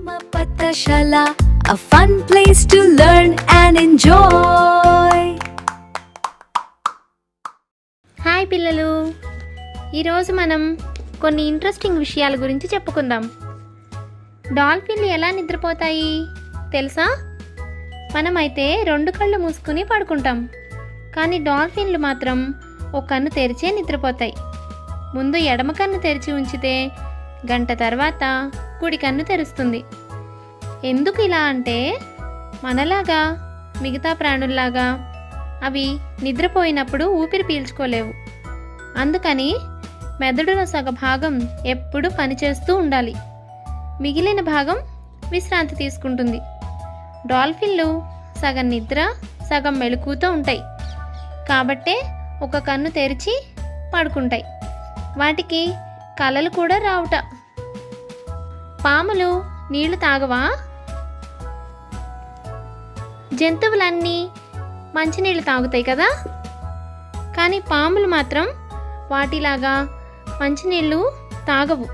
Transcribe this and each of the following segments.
Pathshala, a fun place to learn and enjoy. Hi పిల్లలు, ఈరోజు మనం కొన్ని ఇంట్రెస్టింగ్ విషయాల గురించి చెప్పుకుందాం. డాల్ఫిన్లు ఎలా నిద్రపోతాయి తెలుసా? మనమైతే రెండు కళ్ళు మూసుకుని పడుకుంటాం, కానీ డాల్ఫిన్లు మాత్రం ఒక కన్ను తెరిచే నిద్రపోతాయి. ముందు ఎడమ కన్ను తెరిచి ఉంచితే గంట తర్వాత కుడి కన్ను తెరుస్తుంది. ఎందుకు ఇలా అంటే, మనలాగా మిగతా ప్రాణుల్లాగా అవి నిద్రపోయినప్పుడు ఊపిరి పీల్చుకోలేవు. అందుకని మెదడులో సగ భాగం ఎప్పుడూ పనిచేస్తూ ఉండాలి, మిగిలిన భాగం విశ్రాంతి తీసుకుంటుంది. డాల్ఫిన్లు సగం నిద్ర సగం మెలకువతో ఉంటాయి, కాబట్టే ఒక కన్ను తెరిచి పడుకుంటాయి. వాటికి కలలు కూడా రావుట. పాములు నీళ్లు తాగవా? జంతువులన్నీ మంచినీళ్ళు తాగుతాయి కదా, కానీ పాములు మాత్రం వాటిలాగా మంచినీళ్ళు తాగవు.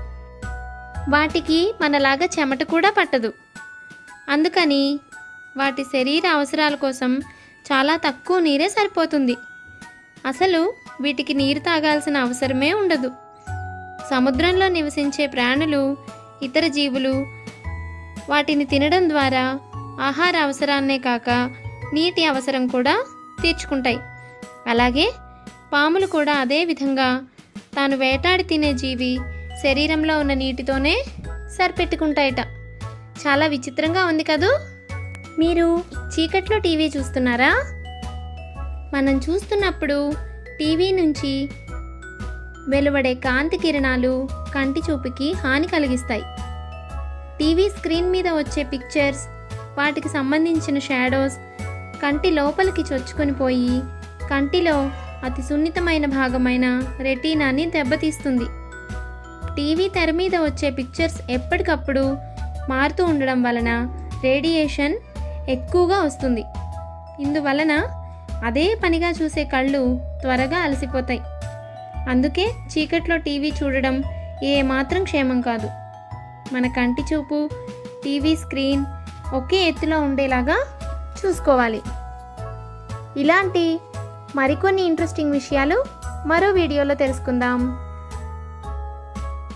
వాటికి మనలాగా చెమట కూడా పట్టదు. అందుకని వాటి శరీర అవసరాల కోసం చాలా తక్కువ నీరే సరిపోతుంది. అసలు వీటికి నీరు తాగాల్సిన అవసరమే ఉండదు. సముద్రంలో నివసించే ప్రాణులు, ఇతర జీవులు వాటిని తినడం ద్వారా ఆహార అవసరాన్నే కాక నీటి అవసరం కూడా తీర్చుకుంటాయి. అలాగే పాములు కూడా అదే విధంగా తాను వేటాడి తినే జీవి శరీరంలో ఉన్న నీటితోనే సరిపెట్టుకుంటాయట. చాలా విచిత్రంగా ఉంది కదూ? మీరు చీకట్లో టీవీ చూస్తున్నారా? మనం చూస్తున్నప్పుడు టీవీ నుంచి వెలువడే కాంతి కిరణాలు కంటి చూపుకి హాని కలిగిస్తాయి. టీవీ స్క్రీన్ మీద వచ్చే పిక్చర్స్, వాటికి సంబంధించిన షాడోస్ కంటి లోపలికి చొచ్చుకొని పోయి కంటిలో అతి సున్నితమైన భాగమైన రెటీనాని దెబ్బతీస్తుంది. టీవీ తెర మీద వచ్చే పిక్చర్స్ ఎప్పటికప్పుడు మారుతూ ఉండడం వలన రేడియేషన్ ఎక్కువగా వస్తుంది. ఇందువలన అదే పనిగా చూసే కళ్ళు త్వరగా అలసిపోతాయి. అందుకే చీకట్లో టీవీ చూడడం ఏమాత్రం క్షేమం కాదు. మన కంటి చూపు టీవీ స్క్రీన్ ఒకే ఎత్తులో ఉండేలాగా చూసుకోవాలి. ఇలాంటి మరికొన్ని ఇంట్రెస్టింగ్ విషయాలు మరో వీడియోలో తెలుసుకుందాం.